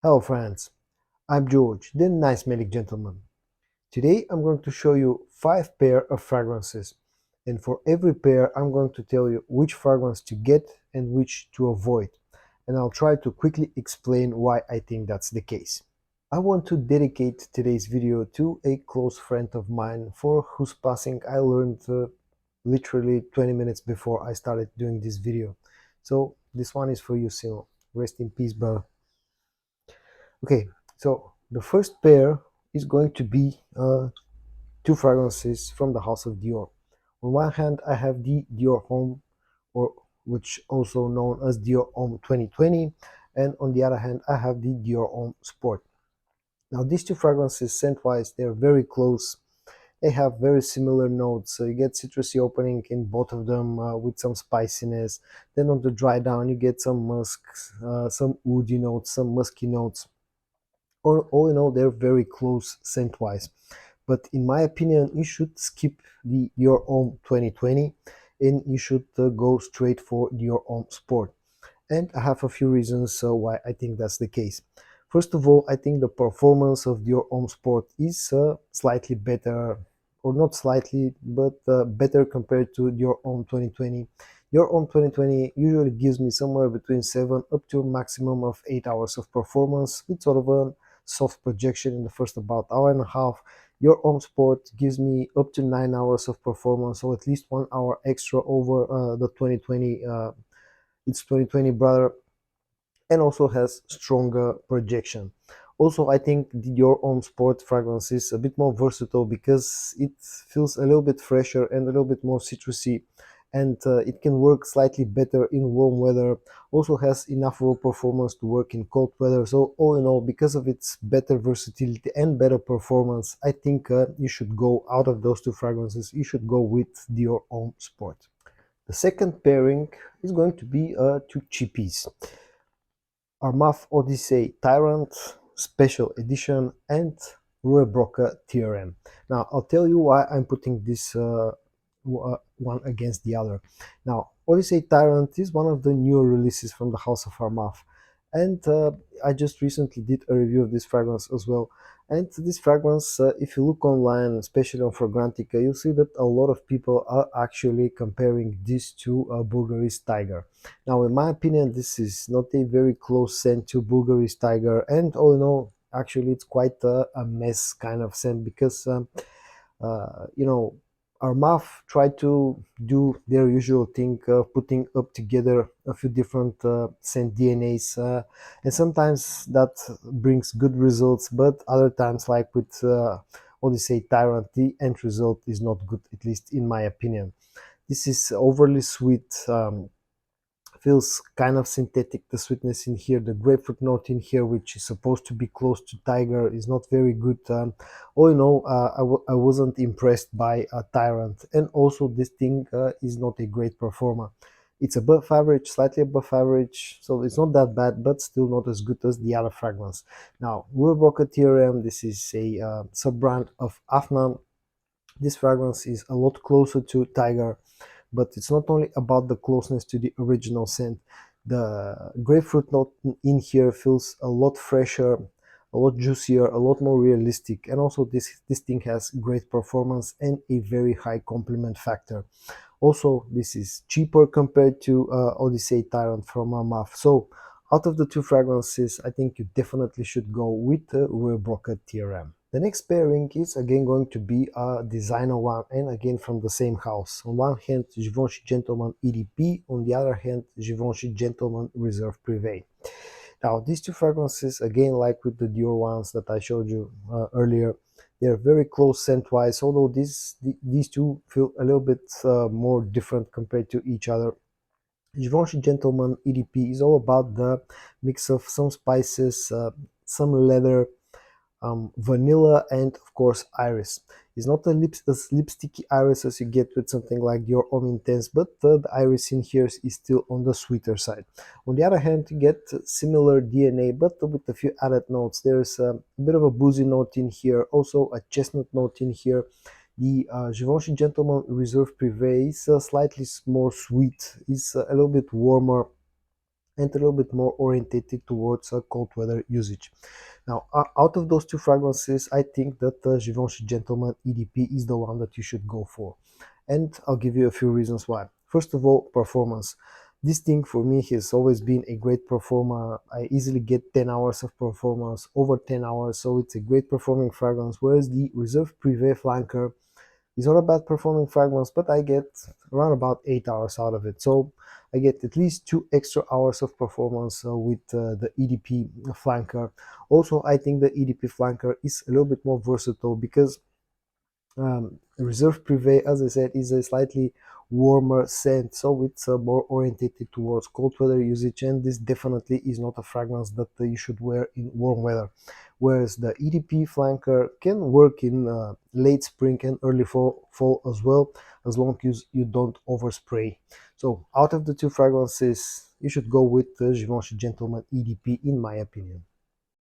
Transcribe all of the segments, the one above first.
Hello friends, I'm George, the nice medic gentleman. Today I'm going to show you 5 pair of fragrances, and for every pair I'm going to tell you which fragrance to get and which to avoid, and I'll try to quickly explain why I think that's the case. I want to dedicate today's video to a close friend of mine for whose passing I learned literally 20 minutes before I started doing this video. So this one is for you, Simo. Rest in peace, brother. Okay, so the first pair is going to be two fragrances from the house of Dior. On one hand, I have the Dior Homme, or which also known as Dior Homme 2020, and on the other hand, I have the Dior Homme Sport. Now, these two fragrances, scent-wise, they're very close. They have very similar notes. So you get citrusy opening in both of them with some spiciness. Then on the dry down, you get some musk, some woody notes, some musky notes. All in all, they're very close scent-wise. But in my opinion, you should skip the Your Own 2020 and you should go straight for Your Own Sport. And I have a few reasons why I think that's the case. First of all, I think the performance of Your Own Sport is slightly better, or not slightly, but better compared to Your Own 2020. Your Own 2020 usually gives me somewhere between 7 up to a maximum of 8 hours of performance with sort of a soft projection in the first about hour and a half. Your Own Sport gives me up to 9 hours of performance, so at least 1 hour extra over the 2020 its 2020 brother, and also has stronger projection. Also, I think Your Own Sport fragrance is a bit more versatile because it feels a little bit fresher and a little bit more citrusy, and it can work slightly better in warm weather. Also has enough of a performance to work in cold weather. So all in all, because of its better versatility and better performance, I think you should go out of those two fragrances. You should go with Your Own Sport. The second pairing is going to be two chippies. Armaf Odyssey Tyrant Special Edition and Rue Broca TRM. Now, I'll tell you why I'm putting this one against the other. Now, Odyssey Tyrant is one of the newer releases from the House of Armaf, and I just recently did a review of this fragrance as well. And this fragrance, if you look online, especially on Fragrantica, you'll see that a lot of people are actually comparing this to Bulgari's Tiger. Now, in my opinion, this is not a very close scent to Bulgari's Tiger, and all in all, actually, it's quite a mess kind of scent because, you know, Armaf tried to do their usual thing, putting up together a few different scent DNAs, and sometimes that brings good results, but other times, like with Odyssey Tyrant, the end result is not good, at least in my opinion. This is overly sweet. Feels kind of synthetic. The sweetness in here, the grapefruit note in here, which is supposed to be close to Tiger, is not very good. All in all, I wasn't impressed by Tyrant, and also this thing is not a great performer. It's above average, slightly above average, so it's not that bad, but still not as good as the other fragrance. Now, Rurbroca TRM, this is a sub-brand of Afnan. This fragrance is a lot closer to Tiger, but it's not only about the closeness to the original scent. The grapefruit note in here feels a lot fresher, a lot juicier, a lot more realistic, and also this thing has great performance and a very high compliment factor. Also, this is cheaper compared to Odyssey Tyrant from Armaf. So out of the two fragrances, I think you definitely should go with the Rue Broca TRM. The next pairing is again going to be a designer one, and again from the same house. On one hand, Givenchy Gentleman EDP, on the other hand, Givenchy Gentleman Reserve Privé. Now, these two fragrances, again, like with the Dior ones that I showed you earlier, they're very close scent-wise, although these two feel a little bit more different compared to each other. Givenchy Gentleman EDP is all about the mix of some spices, some leather, vanilla, and of course iris. It's not a as lipsticky iris as you get with something like your Homme Intense, but the iris in here is still on the sweeter side. On the other hand, you get similar DNA, but with a few added notes. There's a bit of a boozy note in here, also a chestnut note in here. The Givenchy Gentleman Reserve Privé is slightly more sweet, is a little bit warmer, and a little bit more orientated towards cold weather usage. Now, out of those two fragrances, I think that Givenchy Gentleman EDP is the one that you should go for. And I'll give you a few reasons why. First of all, performance. This thing for me has always been a great performer. I easily get 10 hours of performance, over 10 hours, so it's a great performing fragrance, whereas the Reserve Privé Flanker is not a bad performing fragrance, but I get around about 8 hours out of it. So I get at least 2 extra hours of performance with the EDP Flanker. Also, I think the EDP Flanker is a little bit more versatile because Reserve Privé, as I said, is a slightly warmer scent, so it's more orientated towards cold weather usage, and this definitely is not a fragrance that you should wear in warm weather. Whereas the EDP Flanker can work in late spring and early fall as well, as long as you don't overspray. So out of the two fragrances, you should go with the Givenchy Gentleman EDP in my opinion.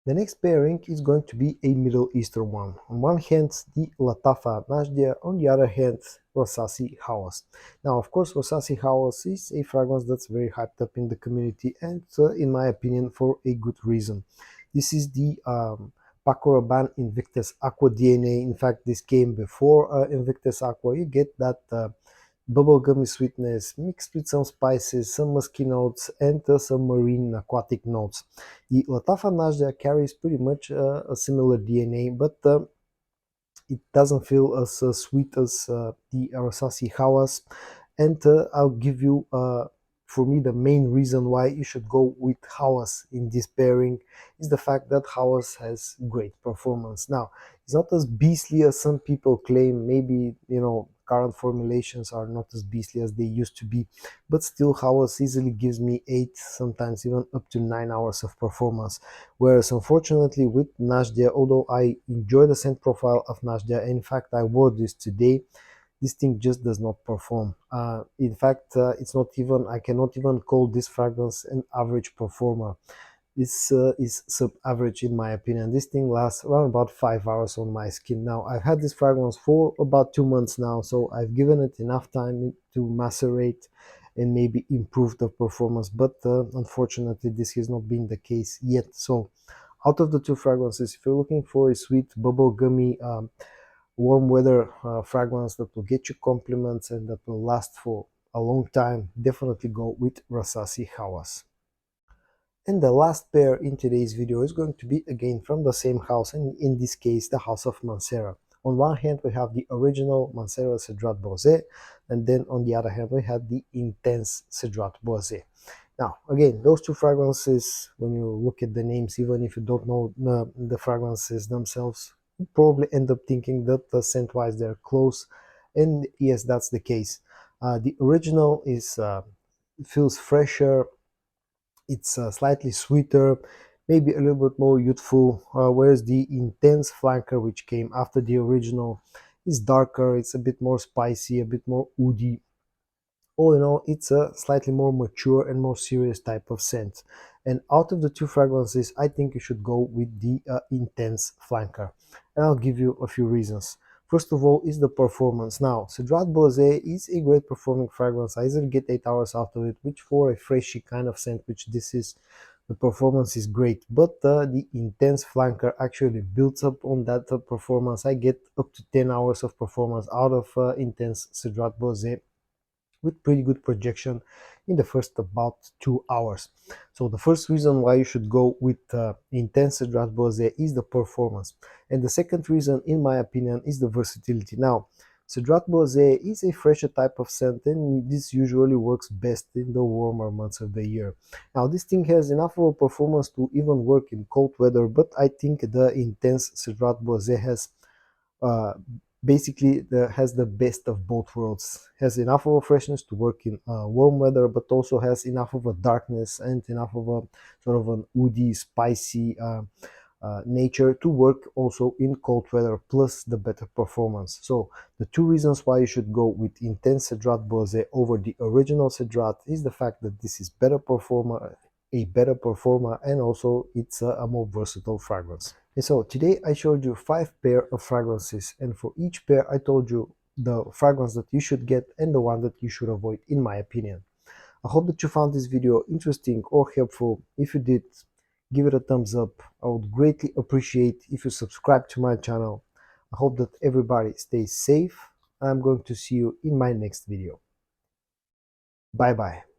The next pairing is going to be a Middle Eastern one. On one hand, the Lattafa Najdia, on the other hand, Rosassi Hawas. Now, of course, Rosassi Hawas is a fragrance that's very hyped up in the community, and in my opinion, for a good reason. This is the Paco Rabanne Invictus Aqua DNA. In fact, this came before Invictus Aqua. You get that bubblegummy sweetness mixed with some spices, some musky notes, and some marine aquatic notes. The Lattafa Najda carries pretty much a similar DNA, but it doesn't feel as sweet as the Rosassi Hawas. And I'll give you, for me, the main reason why you should go with Hawas in this pairing is the fact that Hawas has great performance. Now, it's not as beastly as some people claim. Maybe, current formulations are not as beastly as they used to be, but still Hawas easily gives me 8, sometimes even up to 9 hours of performance. Whereas unfortunately with Najdia, although I enjoy the scent profile of Najdia, in fact I wore this today, this thing just does not perform. In fact, it's not even, I cannot even call this fragrance an average performer. This is sub-average in my opinion. This thing lasts around about 5 hours on my skin. Now, I've had this fragrance for about 2 months now, so I've given it enough time to macerate and maybe improve the performance, but unfortunately this has not been the case yet. So out of the two fragrances, if you're looking for a sweet bubblegummy warm weather fragrance that will get you compliments and that will last for a long time, definitely go with Rosassi Hawas. And the last pair in today's video is going to be again from the same house, and in this case the house of Mancera. On one hand we have the original Mancera Cedrat Boisé, and then on the other hand we have the Intense Cedrat Boisé. Now again, those two fragrances, when you look at the names, even if you don't know the fragrances themselves, you probably end up thinking that scent-wise they're close, and yes, that's the case. The original is feels fresher, it's slightly sweeter, maybe a little bit more youthful, whereas the Intense Flanker, which came after the original, is darker, it's a bit more spicy, a bit more woody. All in all, it's a slightly more mature and more serious type of scent. And out of the two fragrances, I think you should go with the Intense Flanker. And I'll give you a few reasons. First of all is the performance. Now, Cedrat Boisé is a great performing fragrance. I easily get 8 hours out of it, which for a freshy kind of scent, which this is, the performance is great. But the Intense Flanker actually builds up on that performance. I get up to 10 hours of performance out of Intense Cedrat Boisé, with pretty good projection in the first about 2 hours. So the first reason why you should go with Intense Cedrat Boisé is the performance. And the second reason, in my opinion, is the versatility. Now, Cedrat Boisé is a fresher type of scent, and this usually works best in the warmer months of the year. Now, this thing has enough of a performance to even work in cold weather, but I think the Intense Cedrat Boisé has basically has the best of both worlds. Has enough of a freshness to work in warm weather, but also has enough of a darkness and enough of a sort of an woody, spicy nature to work also in cold weather, plus the better performance. So the two reasons why you should go with Intense Cedrat Boisé over the original Cedrat is the fact that this is a better performer, and also it's a more versatile fragrance. And so today I showed you 5 pair of fragrances, and for each pair I told you the fragrance that you should get and the one that you should avoid, in my opinion. I hope that you found this video interesting or helpful. If you did, give it a thumbs up. I would greatly appreciate if you subscribe to my channel. I hope that everybody stays safe. I'm going to see you in my next video. Bye bye.